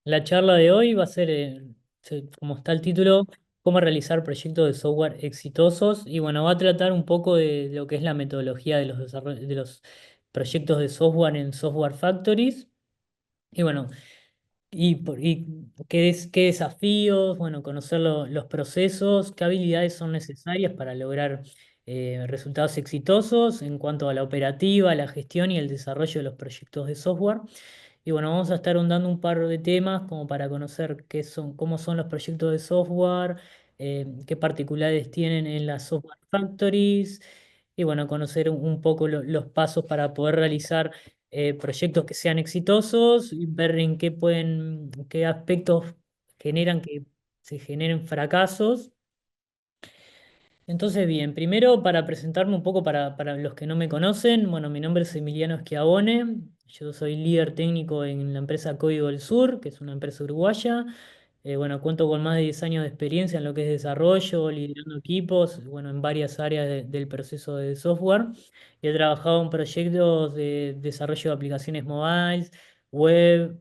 La charla de hoy va a ser, como está el título, cómo realizar proyectos de software exitosos. Y bueno, va a tratar un poco de lo que es la metodología de de los proyectos de software en Software Factories. Y bueno, y qué desafíos, bueno, conocer los procesos, qué habilidades son necesarias para lograr resultados exitosos en cuanto a la operativa, la gestión y el desarrollo de los proyectos de software. Y bueno, vamos a estar dando un par de temas como para conocer qué son, cómo son los proyectos de software, qué particularidades tienen en las software factories, y bueno, conocer un poco los pasos para poder realizar proyectos que sean exitosos y ver en qué aspectos generan que se generen fracasos. Entonces, bien, primero para presentarme un poco para los que no me conocen, bueno, mi nombre es Emiliano Schiavone, yo soy líder técnico en la empresa Código del Sur, que es una empresa uruguaya. Bueno, cuento con más de 10 años de experiencia en lo que es desarrollo, liderando equipos, bueno, en varias áreas del proceso de software. Y he trabajado en proyectos de desarrollo de aplicaciones mobiles, web,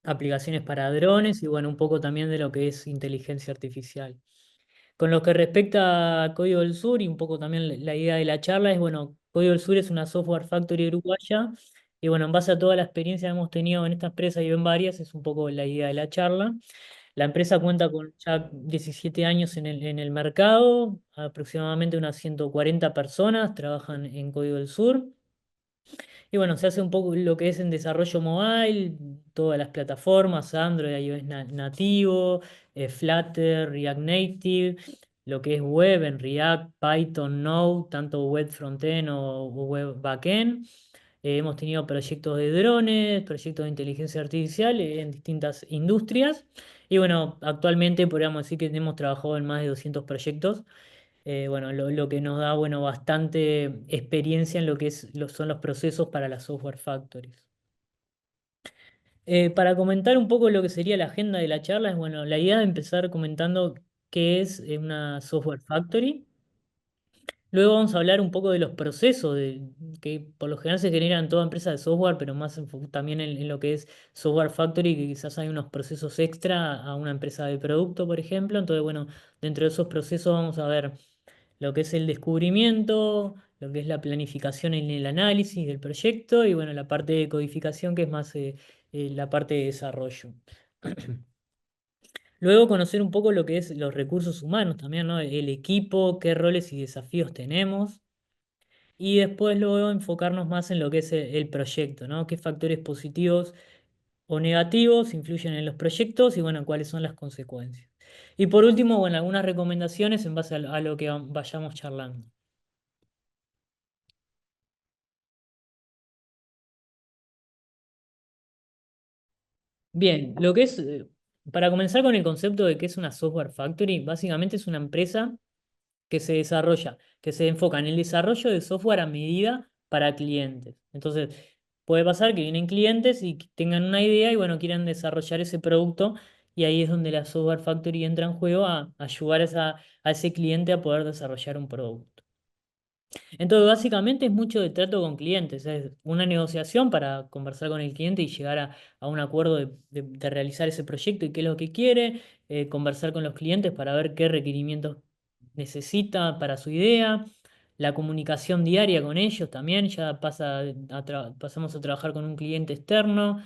aplicaciones para drones y bueno, un poco también de lo que es inteligencia artificial. Con lo que respecta a Código del Sur y un poco también la idea de la charla es, bueno, Código del Sur es una software factory uruguaya y bueno, en base a toda la experiencia que hemos tenido en esta empresa y en varias, es un poco la idea de la charla. La empresa cuenta con ya 17 años en el mercado, aproximadamente unas 140 personas trabajan en Código del Sur. Y bueno, se hace un poco lo que es en desarrollo mobile, todas las plataformas, Android, iOS nativo, Flutter, React Native, lo que es web en React, Python, Node, tanto web frontend o web backend. Hemos tenido proyectos de drones, proyectos de inteligencia artificial en distintas industrias. Y bueno, actualmente podríamos decir que hemos trabajado en más de 200 proyectos, bueno, lo que nos da, bueno, bastante experiencia en lo que son los procesos para las software factories. Para comentar un poco lo que sería la agenda de la charla, es bueno, la idea de empezar comentando qué es una software factory. Luego vamos a hablar un poco de los procesos que por lo general se generan en toda empresa de software, pero más también en lo que es software factory, que quizás hay unos procesos extra a una empresa de producto, por ejemplo. Entonces, bueno, dentro de esos procesos vamos a ver lo que es el descubrimiento, lo que es la planificación en el análisis del proyecto y bueno, la parte de codificación que es más la parte de desarrollo. Luego conocer un poco lo que es los recursos humanos también, ¿no? El equipo, qué roles y desafíos tenemos. Y después luego enfocarnos más en lo que es el proyecto, ¿no? Qué factores positivos o negativos influyen en los proyectos y bueno, cuáles son las consecuencias. Y por último, bueno, algunas recomendaciones en base a lo que vayamos charlando. Bien, para comenzar con el concepto de qué es una software factory, básicamente es una empresa que se desarrolla, que se enfoca en el desarrollo de software a medida para clientes. Entonces, puede pasar que vienen clientes y que tengan una idea y bueno, quieran desarrollar ese producto y ahí es donde la software factory entra en juego a ayudar a ese cliente a poder desarrollar un producto. Entonces, básicamente es mucho de trato con clientes, es una negociación para conversar con el cliente y llegar a un acuerdo de realizar ese proyecto y qué es lo que quiere, conversar con los clientes para ver qué requerimientos necesita para su idea, la comunicación diaria con ellos también, ya pasamos a trabajar con un cliente externo.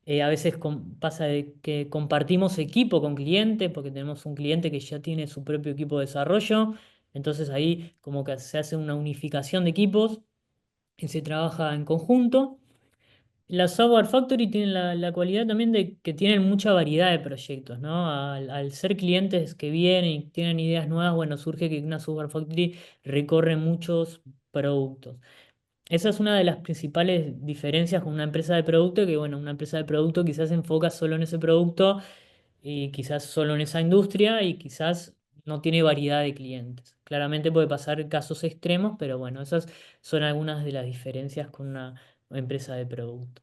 A veces pasa de que compartimos equipo con clientes porque tenemos un cliente que ya tiene su propio equipo de desarrollo. Entonces ahí como que se hace una unificación de equipos y se trabaja en conjunto. La Software Factory tiene la cualidad también de que tienen mucha variedad de proyectos, ¿no? Al ser clientes que vienen y tienen ideas nuevas, bueno, surge que una Software Factory recorre muchos productos. Esa es una de las principales diferencias con una empresa de producto, que bueno, una empresa de producto quizás se enfoca solo en ese producto y quizás solo en esa industria y quizás no tiene variedad de clientes. Claramente puede pasar casos extremos, pero bueno, esas son algunas de las diferencias con una empresa de producto.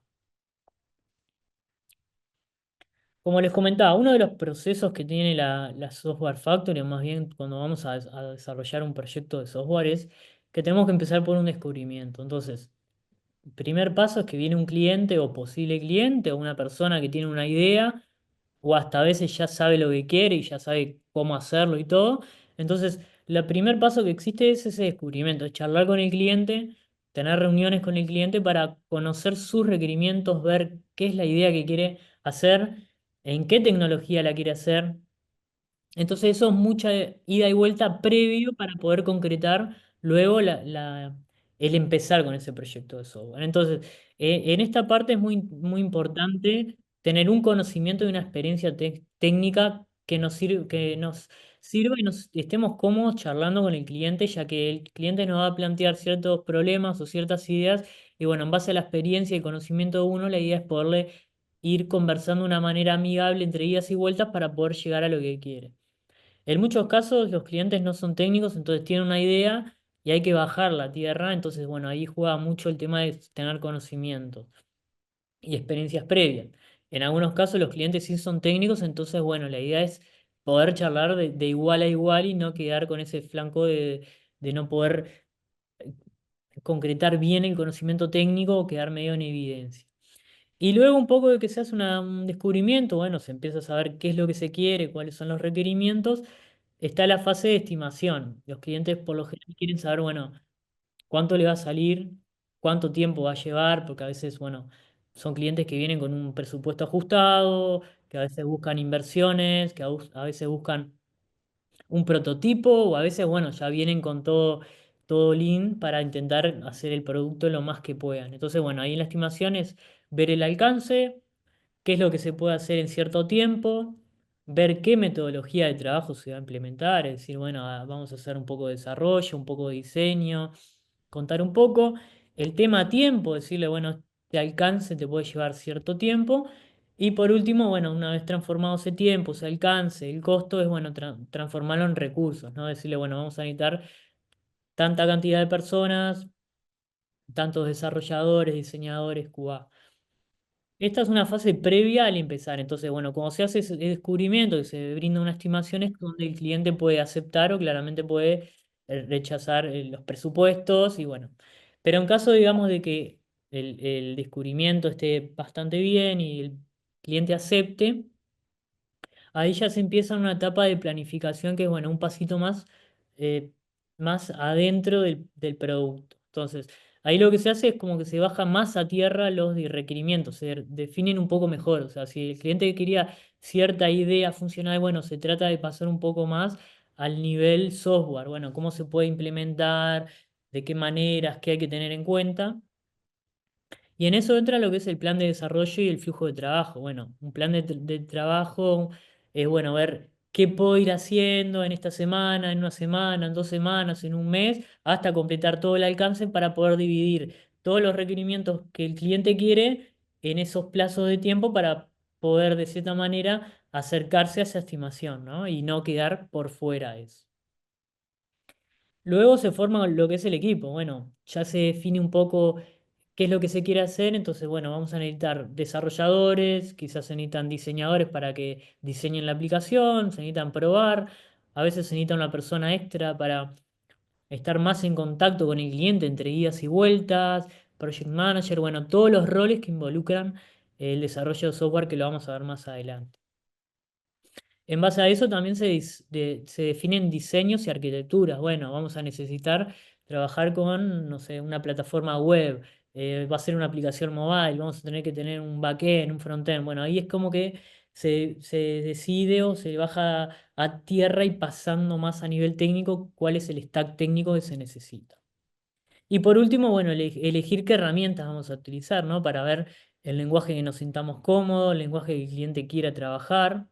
Como les comentaba, uno de los procesos que tiene la Software Factory, o más bien cuando vamos a desarrollar un proyecto de software, es que tenemos que empezar por un descubrimiento. Entonces, primer paso es que viene un cliente o posible cliente o una persona que tiene una idea o hasta a veces ya sabe lo que quiere y ya sabe cómo hacerlo y todo. Entonces, el primer paso que existe es ese descubrimiento, es charlar con el cliente, tener reuniones con el cliente para conocer sus requerimientos, ver qué es la idea que quiere hacer, en qué tecnología la quiere hacer. Entonces eso es mucha ida y vuelta previo para poder concretar luego el empezar con ese proyecto de software. Entonces, en esta parte es muy importante tener un conocimiento y una experiencia técnica que nos sirva y nos estemos cómodos charlando con el cliente, ya que el cliente nos va a plantear ciertos problemas o ciertas ideas, y bueno, en base a la experiencia y conocimiento de uno, la idea es poderle ir conversando de una manera amigable entre idas y vueltas para poder llegar a lo que quiere. En muchos casos los clientes no son técnicos, entonces tienen una idea y hay que bajar la tierra. Entonces, bueno, ahí juega mucho el tema de tener conocimientos y experiencias previas. En algunos casos los clientes sí son técnicos, entonces, bueno, la idea es poder charlar de igual a igual y no quedar con ese flanco de no poder concretar bien el conocimiento técnico o quedar medio en evidencia. Y luego un poco de que se hace un descubrimiento, bueno, se empieza a saber qué es lo que se quiere, cuáles son los requerimientos, está la fase de estimación. Los clientes por lo general quieren saber, bueno, cuánto le va a salir, cuánto tiempo va a llevar, porque a veces, bueno, son clientes que vienen con un presupuesto ajustado, que a veces buscan inversiones, que a veces buscan un prototipo, o a veces, bueno, ya vienen con todo lean para intentar hacer el producto lo más que puedan. Entonces, bueno, ahí en la estimación es ver el alcance, qué es lo que se puede hacer en cierto tiempo, ver qué metodología de trabajo se va a implementar, es decir, bueno, vamos a hacer un poco de desarrollo, un poco de diseño, contar un poco el tema tiempo, decirle, bueno, este alcance te puede llevar cierto tiempo. Y por último, bueno, una vez transformado ese tiempo, ese alcance, el costo, es bueno transformarlo en recursos, ¿no? Decirle, bueno, vamos a necesitar tanta cantidad de personas, tantos desarrolladores, diseñadores, QA. Esta es una fase previa al empezar. Entonces, bueno, cuando se hace ese descubrimiento, que se brinda una estimación, es donde el cliente puede aceptar o claramente puede rechazar los presupuestos y bueno. Pero en caso, digamos, de que el descubrimiento esté bastante bien y el cliente acepte, ahí ya se empieza una etapa de planificación que es, bueno, un pasito eh, más adentro del producto. Entonces, ahí lo que se hace es como que se baja más a tierra los requerimientos, se definen un poco mejor. O sea, si el cliente quería cierta idea funcional, bueno, se trata de pasar un poco más al nivel software. Bueno, cómo se puede implementar, de qué maneras, qué hay que tener en cuenta. Y en eso entra lo que es el plan de desarrollo y el flujo de trabajo. Bueno, un plan de trabajo es, bueno, ver qué puedo ir haciendo en esta semana, en una semana, en 2 semanas, en un mes, hasta completar todo el alcance para poder dividir todos los requerimientos que el cliente quiere en esos plazos de tiempo para poder, de cierta manera, acercarse a esa estimación, ¿no? Y no quedar por fuera de eso. Luego se forma lo que es el equipo. Bueno, ya se define un poco qué es lo que se quiere hacer. Entonces, bueno, vamos a necesitar desarrolladores, quizás se necesitan diseñadores para que diseñen la aplicación, se necesitan probar, a veces se necesita una persona extra para estar más en contacto con el cliente entre idas y vueltas, project manager, bueno, todos los roles que involucran el desarrollo de software que lo vamos a ver más adelante. En base a eso también se definen diseños y arquitecturas. Bueno, vamos a necesitar trabajar con, no sé, una plataforma web, va a ser una aplicación mobile, vamos a tener que tener un backend, un frontend. Bueno, ahí es como que se decide o se baja a tierra y pasando más a nivel técnico cuál es el stack técnico que se necesita. Y por último, bueno, elegir qué herramientas vamos a utilizar, ¿no? Para ver el lenguaje que nos sintamos cómodos, el lenguaje que el cliente quiera trabajar.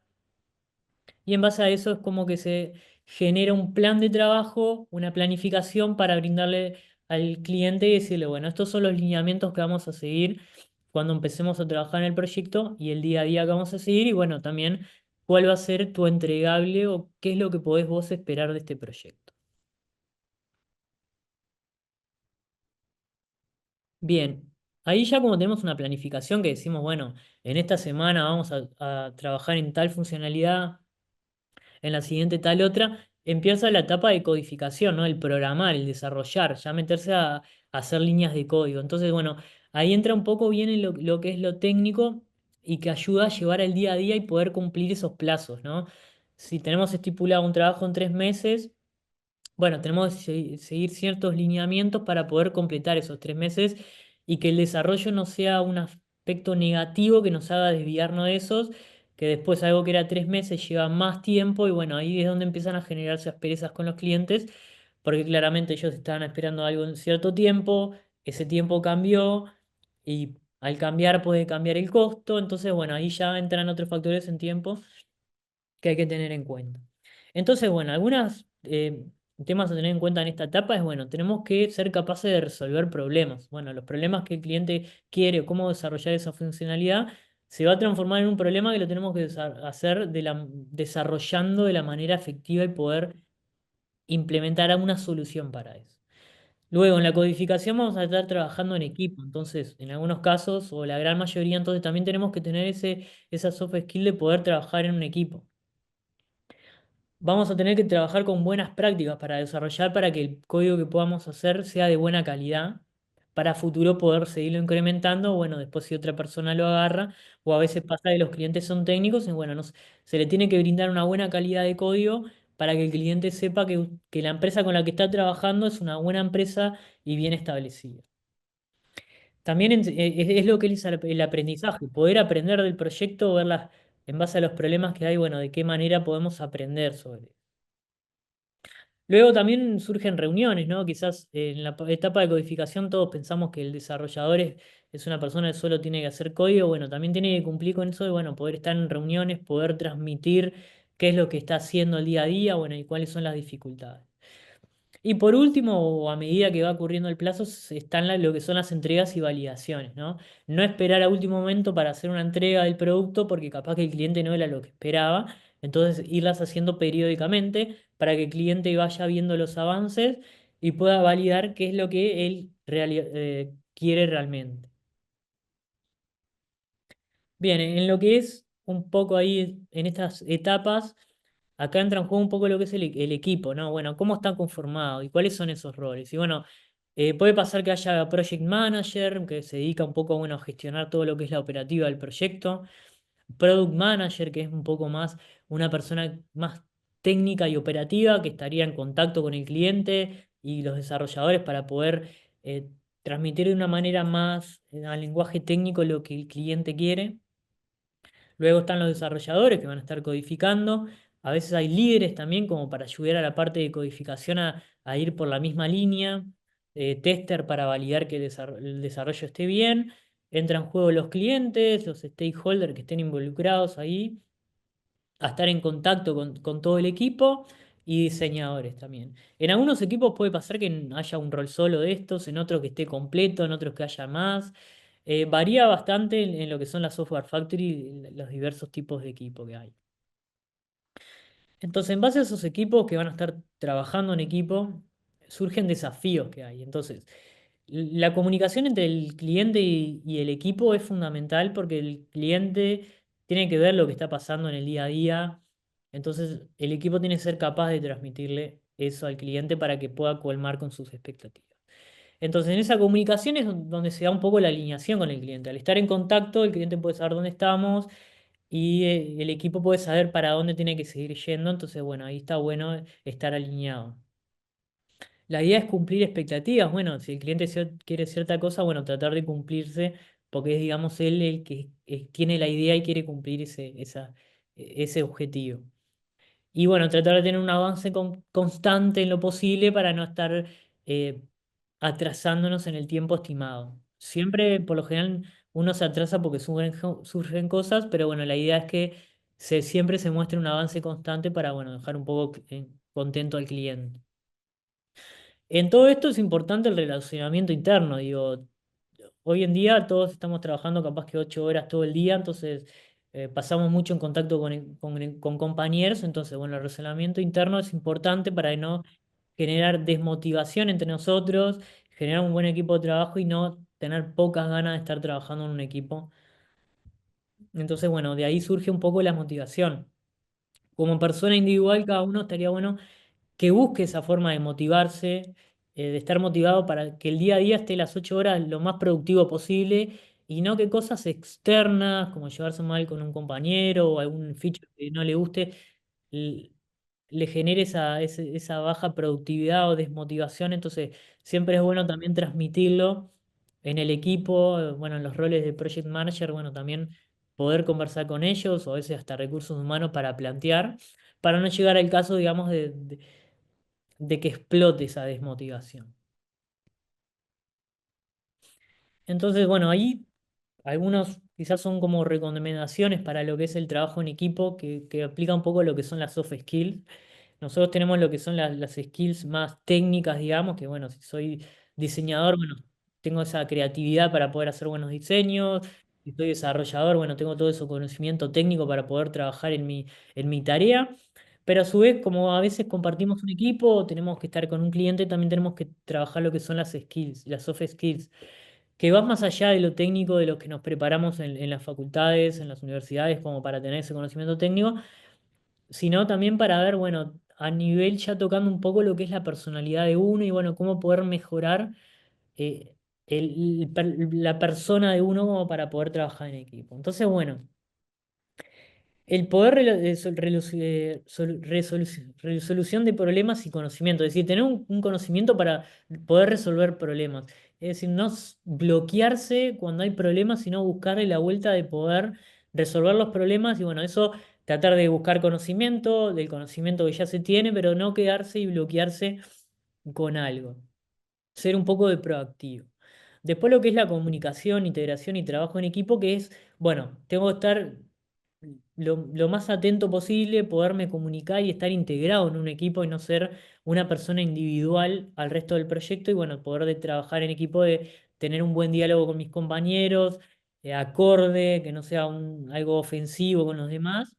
Y en base a eso es como que se genera un plan de trabajo, una planificación para brindarle al cliente y decirle, bueno, estos son los lineamientos que vamos a seguir cuando empecemos a trabajar en el proyecto y el día a día que vamos a seguir y bueno, también cuál va a ser tu entregable o qué es lo que podés vos esperar de este proyecto. Bien, ahí ya como tenemos una planificación que decimos, bueno, en esta semana vamos a trabajar en tal funcionalidad, en la siguiente tal otra, empieza la etapa de codificación, ¿no? El programar, el desarrollar, ya meterse a hacer líneas de código. Entonces, bueno, ahí entra un poco bien en lo que es lo técnico, y que ayuda a llevar el día a día y poder cumplir esos plazos, ¿no? Si tenemos estipulado un trabajo en 3 meses, bueno, tenemos que seguir ciertos lineamientos para poder completar esos 3 meses y que el desarrollo no sea un aspecto negativo que nos haga desviarnos de esos, que después algo que era 3 meses lleva más tiempo y bueno, ahí es donde empiezan a generarse asperezas con los clientes, porque claramente ellos estaban esperando algo en cierto tiempo, ese tiempo cambió y al cambiar puede cambiar el costo, entonces bueno, ahí ya entran otros factores en tiempo que hay que tener en cuenta. Entonces, bueno, algunos temas a tener en cuenta en esta etapa es, bueno, tenemos que ser capaces de resolver problemas. Bueno, los problemas que el cliente quiere o cómo desarrollar esa funcionalidad se va a transformar en un problema que lo tenemos que hacer desarrollando de la manera efectiva y poder implementar una solución para eso. Luego, en la codificación vamos a estar trabajando en equipo, entonces, en algunos casos, o la gran mayoría, entonces también tenemos que tener esa soft skill de poder trabajar en un equipo. Vamos a tener que trabajar con buenas prácticas para desarrollar para que el código que podamos hacer sea de buena calidad, para futuro poder seguirlo incrementando, bueno, después si otra persona lo agarra, o a veces pasa que los clientes son técnicos, y bueno, se le tiene que brindar una buena calidad de código para que el cliente sepa que la empresa con la que está trabajando es una buena empresa y bien establecida. También es lo que es el aprendizaje, poder aprender del proyecto, en base a los problemas que hay, bueno, de qué manera podemos aprender sobre. Luego también surgen reuniones, ¿no? Quizás en la etapa de codificación todos pensamos que el desarrollador es una persona que solo tiene que hacer código, bueno, también tiene que cumplir con eso de, bueno, poder estar en reuniones, poder transmitir qué es lo que está haciendo el día a día, bueno, y cuáles son las dificultades. Y por último, o a medida que va ocurriendo el plazo, están lo que son las entregas y validaciones, ¿no? No esperar a último momento para hacer una entrega del producto porque capaz que el cliente no era lo que esperaba, entonces irlas haciendo periódicamente para que el cliente vaya viendo los avances y pueda validar qué es lo que él quiere realmente. Bien, en lo que es un poco ahí en estas etapas, acá entra en juego un poco lo que es el equipo, ¿no? Bueno, cómo está conformado y cuáles son esos roles. Y bueno, puede pasar que haya project manager, que se dedica un poco, bueno, a gestionar todo lo que es la operativa del proyecto. Product manager, que es un poco más una persona más técnica y operativa, que estaría en contacto con el cliente y los desarrolladores para poder transmitir de una manera más al lenguaje técnico lo que el cliente quiere. Luego están los desarrolladores que van a estar codificando. A veces hay líderes también como para ayudar a la parte de codificación a ir por la misma línea. Tester para validar que el desarrollo esté bien. Entran en juego los clientes, los stakeholders que estén involucrados ahí, a estar en contacto con todo el equipo y diseñadores también. En algunos equipos puede pasar que haya un rol solo de estos, en otros que esté completo, en otros que haya más. Varía bastante en lo que son las software factory, los diversos tipos de equipo que hay. Entonces, en base a esos equipos que van a estar trabajando en equipo, surgen desafíos que hay. Entonces, la comunicación entre el cliente y el equipo es fundamental porque el cliente tiene que ver lo que está pasando en el día a día. Entonces, el equipo tiene que ser capaz de transmitirle eso al cliente para que pueda colmar con sus expectativas. Entonces, en esa comunicación es donde se da un poco la alineación con el cliente. Al estar en contacto, el cliente puede saber dónde estamos y el equipo puede saber para dónde tiene que seguir yendo. Entonces, bueno, ahí está bueno estar alineado. La idea es cumplir expectativas. Bueno, si el cliente quiere cierta cosa, bueno, tratar de cumplirse, porque es, digamos, él el que tiene la idea y quiere cumplir ese objetivo. Y bueno, tratar de tener un avance constante en lo posible para no estar eh, atrasándonos en el tiempo estimado. Siempre, por lo general, uno se atrasa porque surgen cosas, pero bueno, la idea es que siempre se muestre un avance constante para, bueno, dejar un poco contento al cliente. En todo esto es importante el relacionamiento interno, digo, hoy en día todos estamos trabajando capaz que 8 horas todo el día, entonces pasamos mucho en contacto con compañeros, entonces bueno, el relacionamiento interno es importante para no generar desmotivación entre nosotros, generar un buen equipo de trabajo y no tener pocas ganas de estar trabajando en un equipo. Entonces bueno, de ahí surge un poco la motivación. Como persona individual, cada uno estaría bueno que busque esa forma de motivarse, de estar motivado para que el día a día esté las 8 horas lo más productivo posible y no que cosas externas, como llevarse mal con un compañero o algún feature que no le guste, l- le genere esa baja productividad o desmotivación. Entonces, siempre es bueno también transmitirlo en el equipo, bueno, en los roles de project manager, bueno, también poder conversar con ellos o a veces hasta recursos humanos para plantear, para no llegar al caso, digamos, de que explote esa desmotivación. Entonces, bueno, ahí algunos quizás son como recomendaciones para lo que es el trabajo en equipo, que aplica un poco lo que son las soft skills. Nosotros tenemos lo que son las skills más técnicas, digamos, que bueno, si soy diseñador, bueno, tengo esa creatividad para poder hacer buenos diseños. Si soy desarrollador, bueno, tengo todo ese conocimiento técnico para poder trabajar en mi tarea. Pero a su vez, como a veces compartimos un equipo, tenemos que estar con un cliente, también tenemos que trabajar lo que son las skills, las soft skills, que va más allá de lo técnico, de lo que nos preparamos en las facultades, en las universidades, como para tener ese conocimiento técnico, sino también para ver, bueno, a nivel ya tocando un poco lo que es la personalidad de uno y, bueno, cómo poder mejorar eh, la persona de uno como para poder trabajar en equipo. Entonces, bueno. El poder resolución de problemas y conocimiento, es decir, tener un conocimiento para poder resolver problemas. Es decir, no bloquearse cuando hay problemas, sino buscarle la vuelta de poder resolver los problemas y bueno, eso tratar de buscar conocimiento, del conocimiento que ya se tiene, pero no quedarse y bloquearse con algo. Ser un poco de proactivo. Después lo que es la comunicación, integración y trabajo en equipo, que es, bueno, tengo que estar lo más atento posible, poderme comunicar y estar integrado en un equipo y no ser una persona individual al resto del proyecto y bueno, poder de trabajar en equipo, de tener un buen diálogo con mis compañeros, acorde, que no sea algo ofensivo con los demás.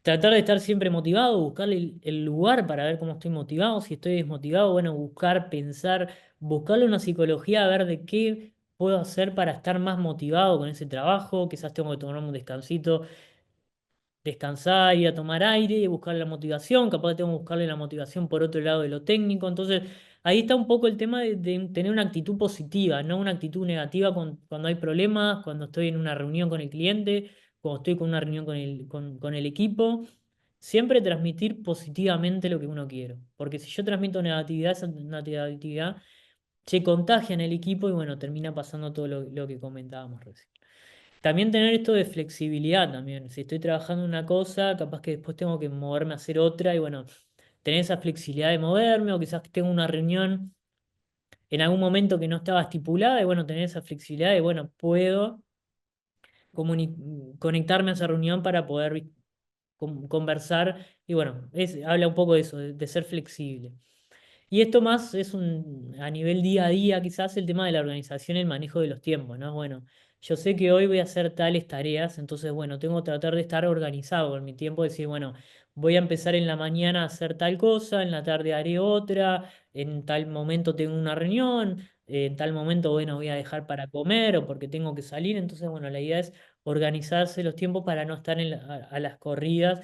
Tratar de estar siempre motivado, buscarle el lugar para ver cómo estoy motivado, si estoy desmotivado, bueno, buscar, pensar, buscarle una psicología a ver de qué puedo hacer para estar más motivado con ese trabajo, quizás tengo que tomarme un descansito, descansar, ir a tomar aire y buscar la motivación, capaz que tengo que buscarle la motivación por otro lado de lo técnico, entonces ahí está un poco el tema de tener una actitud positiva, no una actitud negativa cuando hay problemas, cuando estoy en una reunión con el cliente, cuando estoy con una reunión con el equipo, siempre transmitir positivamente lo que uno quiere, porque si yo transmito negatividad, esa negatividad se contagia en el equipo y bueno, termina pasando todo lo que comentábamos recién. También tener esto de flexibilidad también. Si estoy trabajando en una cosa, capaz que después tengo que moverme a hacer otra y bueno, tener esa flexibilidad de moverme o quizás que tengo una reunión en algún momento que no estaba estipulada y bueno, tener esa flexibilidad y bueno, puedo conectarme a esa reunión para poder conversar y bueno, habla un poco de eso, de ser flexible. Y esto más es a nivel día a día, quizás el tema de la organización y el manejo de los tiempos, ¿no? Bueno, yo sé que hoy voy a hacer tales tareas, entonces, bueno, tengo que tratar de estar organizado con mi tiempo, decir, bueno, voy a empezar en la mañana a hacer tal cosa, en la tarde haré otra, en tal momento tengo una reunión, en tal momento, bueno, voy a dejar para comer o porque tengo que salir, entonces, bueno, la idea es organizarse los tiempos para no estar a las corridas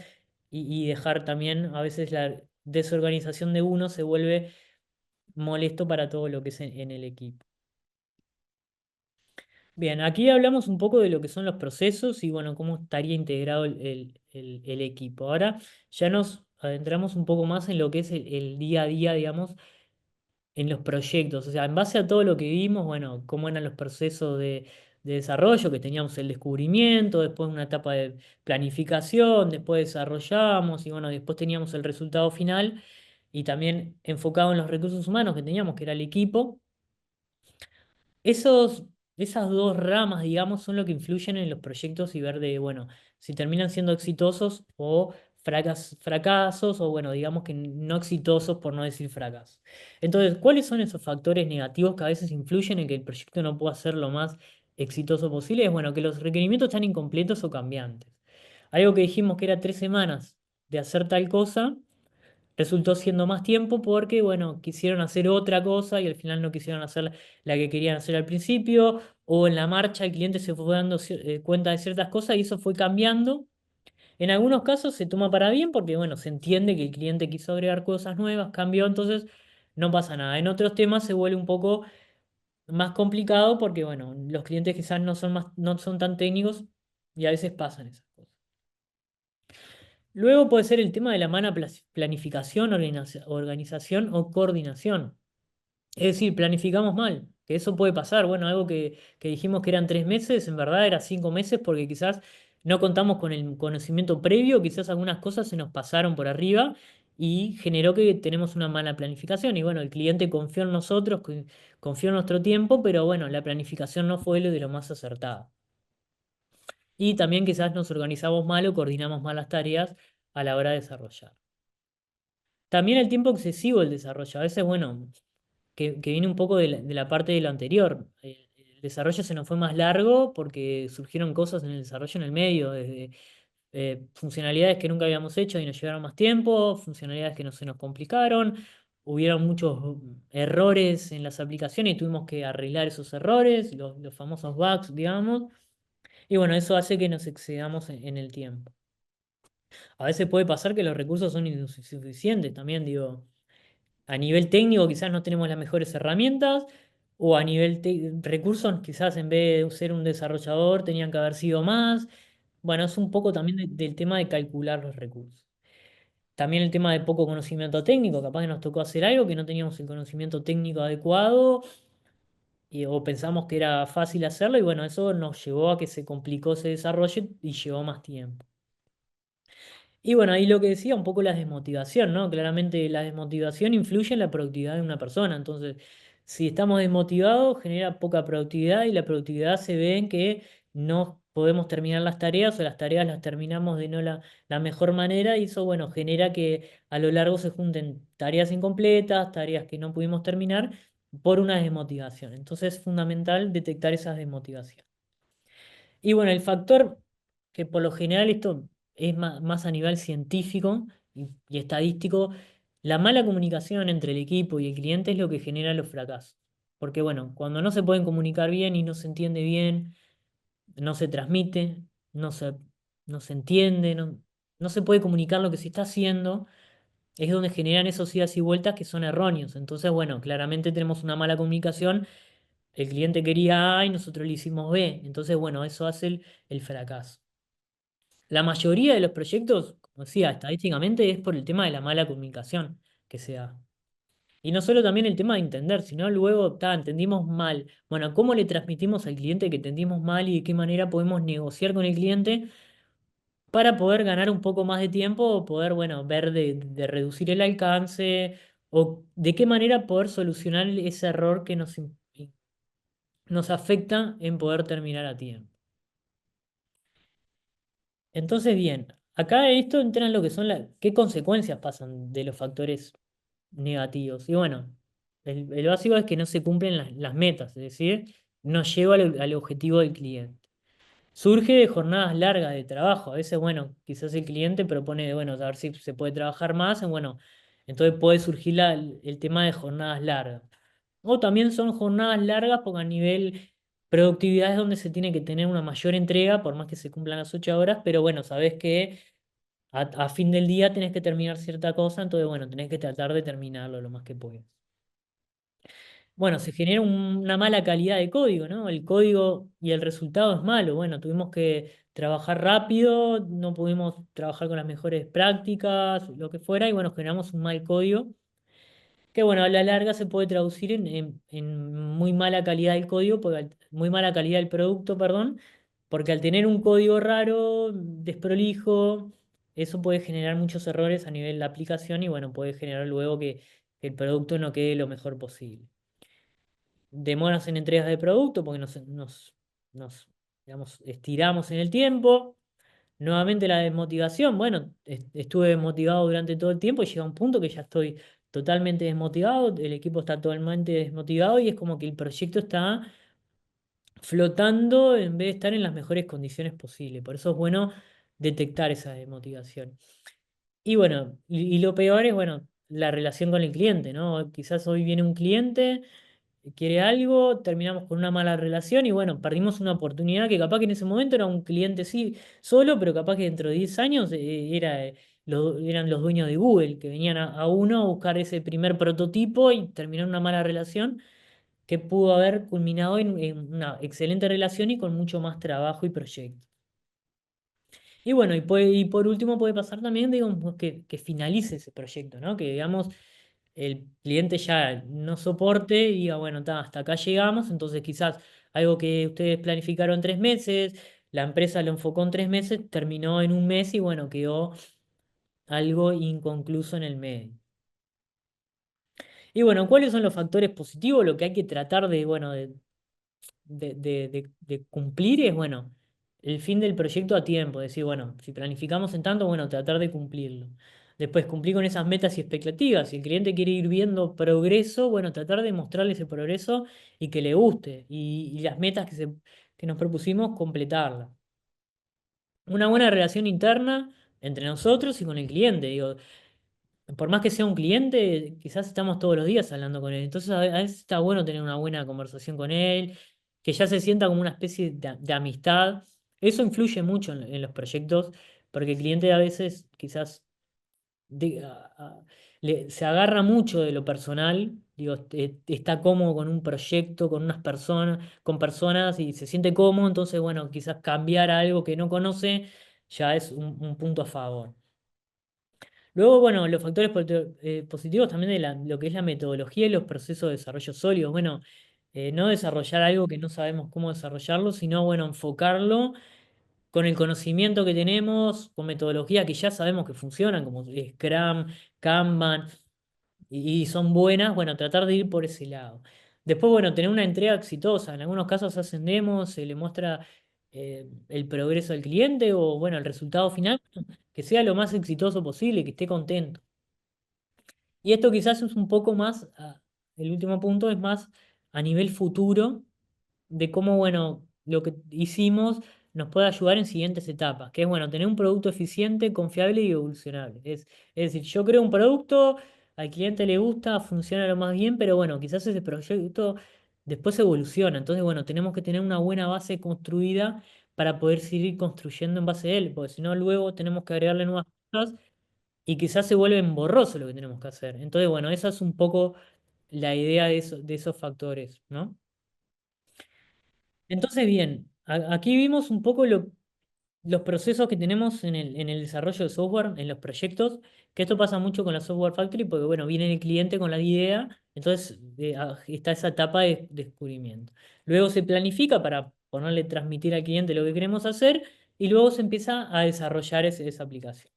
y dejar también, a veces la desorganización de uno se vuelve molesto para todo lo que es en el equipo. Bien, aquí hablamos un poco de lo que son los procesos y bueno, cómo estaría integrado el equipo. Ahora ya nos adentramos un poco más en lo que es el día a día, digamos, en los proyectos. O sea, en base a todo lo que vimos, bueno, cómo eran los procesos de desarrollo, que teníamos el descubrimiento, después una etapa de planificación, después desarrollamos y bueno, después teníamos el resultado final y también enfocado en los recursos humanos que teníamos, que era el equipo. Esos, esas dos ramas, digamos, son lo que influyen en los proyectos y ver de, bueno, si terminan siendo exitosos o fracasos o, bueno, digamos que no exitosos por no decir fracasos. Entonces, ¿cuáles son esos factores negativos que a veces influyen en que el proyecto no pueda ser lo más exitoso posible? Es, bueno, que los requerimientos están incompletos o cambiantes. Algo que dijimos que era 3 semanas de hacer tal cosa resultó siendo más tiempo porque, bueno, quisieron hacer otra cosa y al final no quisieron hacer la que querían hacer al principio, o en la marcha el cliente se fue dando cuenta de ciertas cosas y eso fue cambiando. En algunos casos se toma para bien porque, bueno, se entiende que el cliente quiso agregar cosas nuevas, cambió, entonces no pasa nada. En otros temas se vuelve un poco más complicado porque, bueno, los clientes quizás no son tan técnicos y a veces pasan esas cosas. Luego puede ser el tema de la mala planificación, organización o coordinación. Es decir, planificamos mal, que eso puede pasar. Bueno, algo que dijimos que eran 3 meses, en verdad era 5 meses porque quizás no contamos con el conocimiento previo, quizás algunas cosas se nos pasaron por arriba y generó que tenemos una mala planificación. Y bueno, el cliente confió en nosotros, confió en nuestro tiempo, pero bueno, la planificación no fue lo de lo más acertada. Y también quizás nos organizamos mal o coordinamos mal las tareas a la hora de desarrollar. También el tiempo excesivo del desarrollo. A veces, bueno, que viene un poco de la parte de lo anterior. El desarrollo se nos fue más largo porque surgieron cosas en el desarrollo en el medio, desde funcionalidades que nunca habíamos hecho y nos llevaron más tiempo, funcionalidades que no se nos complicaron, hubieron muchos errores en las aplicaciones y tuvimos que arreglar esos errores, los famosos bugs, digamos, y bueno, eso hace que nos excedamos en el tiempo. A veces puede pasar que los recursos son insuficientes también, digo. A nivel técnico quizás no tenemos las mejores herramientas o a nivel recursos quizás en vez de ser un desarrollador tenían que haber sido más. Bueno, es un poco también del tema de calcular los recursos. También el tema de poco conocimiento técnico, capaz que nos tocó hacer algo que no teníamos el conocimiento técnico adecuado o pensamos que era fácil hacerlo y bueno, eso nos llevó a que se complicó ese desarrollo y llevó más tiempo. Y bueno, ahí lo que decía, un poco la desmotivación, ¿no? Claramente la desmotivación influye en la productividad de una persona. Entonces, si estamos desmotivados, genera poca productividad y la productividad se ve en que no podemos terminar las tareas o las tareas las terminamos de no la mejor manera y eso, bueno, genera que a lo largo se junten tareas incompletas, tareas que no pudimos terminar por una desmotivación. Entonces, es fundamental detectar esas desmotivaciones. Y bueno, el factor que por lo general esto es más a nivel científico y estadístico, la mala comunicación entre el equipo y el cliente es lo que genera los fracasos. Porque bueno, cuando no se pueden comunicar bien y no se entiende bien, no se transmite, no se, no se entiende, no se puede comunicar lo que se está haciendo, es donde generan esos idas y vueltas que son erróneos. Entonces, bueno, claramente tenemos una mala comunicación, el cliente quería A y nosotros le hicimos B. Entonces, bueno, eso hace el fracaso. La mayoría de los proyectos, como decía, estadísticamente es por el tema de la mala comunicación que se da. Y no solo también el tema de entender, sino luego, entendimos mal. Bueno, ¿cómo le transmitimos al cliente que entendimos mal y de qué manera podemos negociar con el cliente para poder ganar un poco más de tiempo o poder, bueno, ver de reducir el alcance o de qué manera poder solucionar ese error que nos afecta en poder terminar a tiempo? Entonces, bien, acá esto entra en lo que son qué consecuencias pasan de los factores negativos. Y bueno, el básico es que no se cumplen las metas, es decir, no llego al objetivo del cliente. Surge de jornadas largas de trabajo. A veces, bueno, quizás el cliente propone, bueno, a ver si se puede trabajar más, bueno, entonces puede surgir el tema de jornadas largas. O también son jornadas largas porque a nivel productividad es donde se tiene que tener una mayor entrega, por más que se cumplan las 8 horas, pero bueno, sabes que a fin del día tenés que terminar cierta cosa, entonces bueno, tenés que tratar de terminarlo lo más que puedas. Bueno, se genera una mala calidad de código, ¿no? El código y el resultado es malo. Bueno, tuvimos que trabajar rápido, no pudimos trabajar con las mejores prácticas, lo que fuera, y bueno, generamos un mal código que bueno, a la larga se puede traducir en muy mala calidad del código, muy mala calidad del producto, perdón, porque al tener un código raro, desprolijo, eso puede generar muchos errores a nivel de la aplicación y bueno, puede generar luego que el producto no quede lo mejor posible. Demoras en entregas de producto porque nos, digamos, estiramos en el tiempo. Nuevamente la desmotivación. Bueno, estuve desmotivado durante todo el tiempo y llega un punto que ya estoy totalmente desmotivado, el equipo está totalmente desmotivado y es como que el proyecto está flotando en vez de estar en las mejores condiciones posibles. Por eso es bueno detectar esa desmotivación. Y bueno, y lo peor es, bueno, la relación con el cliente, ¿no? Quizás hoy viene un cliente quiere algo, terminamos con una mala relación y bueno, perdimos una oportunidad que capaz que en ese momento era un cliente sí solo, pero capaz que dentro de 10 años eran los dueños de Google que venían a uno a buscar ese primer prototipo y terminaron una mala relación que pudo haber culminado en una excelente relación y con mucho más trabajo y proyecto. Y bueno, y por último puede pasar también, digamos, que finalice ese proyecto, ¿no? Que digamos, el cliente ya no soporte y diga, bueno, hasta acá llegamos, entonces quizás algo que ustedes planificaron 3 meses, la empresa lo enfocó en 3 meses, terminó en un mes y bueno, quedó algo inconcluso en el medio. Y bueno, ¿cuáles son los factores positivos? Lo que hay que tratar de, bueno, de cumplir es, bueno, el fin del proyecto a tiempo, decir, bueno, si planificamos en tanto, bueno, tratar de cumplirlo. Después, cumplir con esas metas y expectativas. Si el cliente quiere ir viendo progreso, bueno, tratar de mostrarle ese progreso y que le guste. Y las metas que nos propusimos, completarlas. Una buena relación interna entre nosotros y con el cliente. Digo, por más que sea un cliente, quizás estamos todos los días hablando con él. Entonces, a veces está bueno tener una buena conversación con él, que ya se sienta como una especie de amistad. Eso influye mucho en los proyectos, porque el cliente a veces quizás de- a- a- se agarra mucho de lo personal. Digo, está cómodo con un proyecto, con unas personas, con personas y se siente cómodo. Entonces, bueno, quizás cambiar a algo que no conoce ya es un punto a favor. Luego, bueno, los factores positivos también de lo que es la metodología y los procesos de desarrollo sólidos. Bueno, no desarrollar algo que no sabemos cómo desarrollarlo, sino, bueno, enfocarlo con el conocimiento que tenemos, con metodología que ya sabemos que funcionan, como Scrum, Kanban, y son buenas, bueno, tratar de ir por ese lado. Después, bueno, tener una entrega exitosa. En algunos casos ascendemos, se le muestra el progreso al cliente o, bueno, el resultado final, que sea lo más exitoso posible, que esté contento. Y esto quizás es un poco más, el último punto es más a nivel futuro de cómo, bueno, lo que hicimos nos puede ayudar en siguientes etapas, que es, bueno, tener un producto eficiente, confiable y evolucionable. Es decir, yo creo un producto, al cliente le gusta, funciona lo más bien, pero bueno, quizás ese proyecto después evoluciona. Entonces, bueno, tenemos que tener una buena base construida para poder seguir construyendo en base a él, porque si no, luego tenemos que agregarle nuevas cosas y quizás se vuelve borroso lo que tenemos que hacer. Entonces, bueno, esa es un poco la idea de esos factores, ¿no? Entonces, bien, aquí vimos un poco los procesos que tenemos en el desarrollo de software, en los proyectos, que esto pasa mucho con la Software Factory, porque bueno, viene el cliente con la idea, entonces está esa etapa de descubrimiento. Luego se planifica para ponerle, transmitir al cliente lo que queremos hacer, y luego se empieza a desarrollar esa aplicación.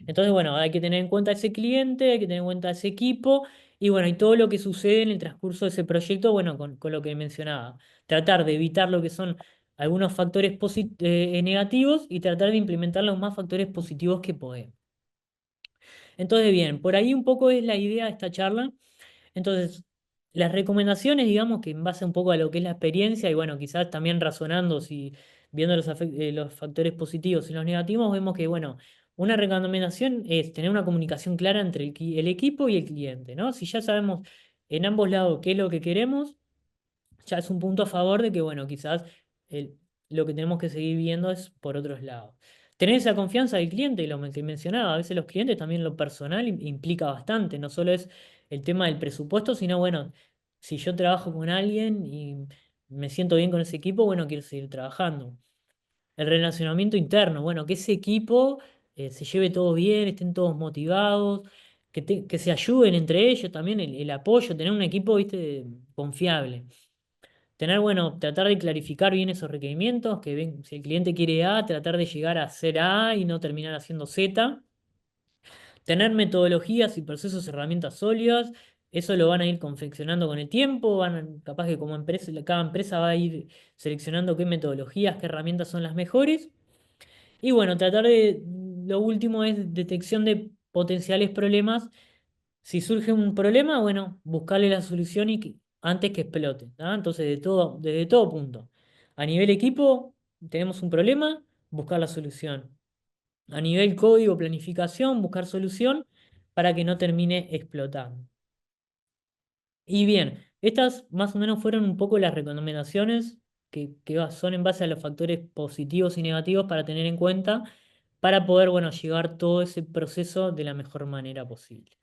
Entonces, bueno, hay que tener en cuenta ese cliente, hay que tener en cuenta ese equipo y bueno, y todo lo que sucede en el transcurso de ese proyecto, bueno, con lo que mencionaba. Tratar de evitar lo que son algunos factores negativos y tratar de implementar los más factores positivos que podemos. Entonces, bien, por ahí un poco es la idea de esta charla. Entonces, las recomendaciones, digamos que en base un poco a lo que es la experiencia y bueno, quizás también razonando, si viendo los factores positivos y los negativos, vemos que, bueno, una recomendación es tener una comunicación clara entre el equipo y el cliente, ¿no? Si ya sabemos en ambos lados qué es lo que queremos, ya es un punto a favor de que, bueno, quizás el- lo que tenemos que seguir viendo es por otros lados. Tener esa confianza del cliente, lo que mencionaba, a veces los clientes también lo personal implica bastante, no solo es el tema del presupuesto, sino, bueno, si yo trabajo con alguien y me siento bien con ese equipo, bueno, quiero seguir trabajando. El relacionamiento interno, bueno, que ese equipo se lleve todo bien, estén todos motivados, que se ayuden entre ellos también, el apoyo, tener un equipo, viste, confiable. Tener, bueno, tratar de clarificar bien esos requerimientos, que ven, si el cliente quiere A, tratar de llegar a hacer A y no terminar haciendo Z. Tener metodologías y procesos, herramientas sólidas, eso lo van a ir confeccionando con el tiempo, capaz que como empresa, cada empresa va a ir seleccionando qué metodologías, qué herramientas son las mejores. Y bueno, lo último es detección de potenciales problemas. Si surge un problema, bueno, buscarle la solución antes que explote, ¿tá? Entonces, desde todo punto. A nivel equipo, tenemos un problema, buscar la solución. A nivel código, planificación, buscar solución para que no termine explotando. Y bien, estas más o menos fueron un poco las recomendaciones que son en base a los factores positivos y negativos para tener en cuenta para poder, bueno, llevar todo ese proceso de la mejor manera posible.